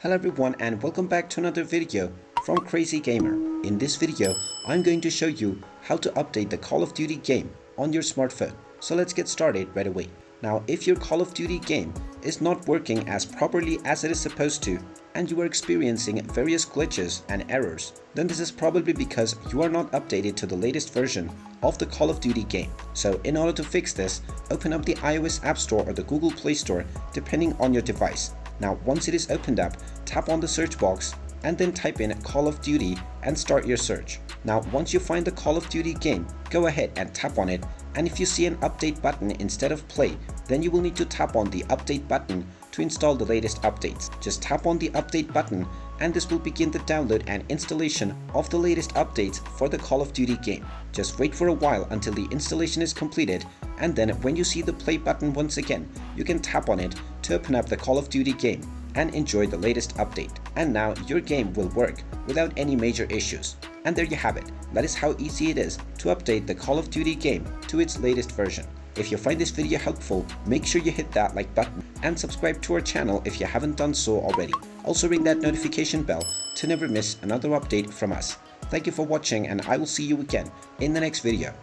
Hello everyone and welcome back to another video from Crazy Gamer. In this video, I'm going to show you how to update the Call of Duty game on your smartphone. So let's get started right away. Now, if your Call of Duty game is not working as properly as it is supposed to, and you are experiencing various glitches and errors, then this is probably because you are not updated to the latest version of the Call of Duty game. So in order to fix this, open up the iOS App Store or the Google Play Store depending on your device. Now once it is opened up, tap on the search box and then type in Call of Duty and start your search. Now once you find the Call of Duty game, go ahead and tap on it, and if you see an update button instead of play, then you will need to tap on the update button to install the latest updates. Just tap on the update button and this will begin the download and installation of the latest updates for the Call of Duty game. Just wait for a while until the installation is completed, and then when you see the play button once again, you can tap on it to open up the Call of Duty game and enjoy the latest update. And now your game will work without any major issues. And there you have it. That is how easy it is to update the Call of Duty game to its latest version. If you find this video helpful, make sure you hit that like button and subscribe to our channel if you haven't done so already. Also ring that notification bell to never miss another update from us. Thank you for watching, and I will see you again in the next video.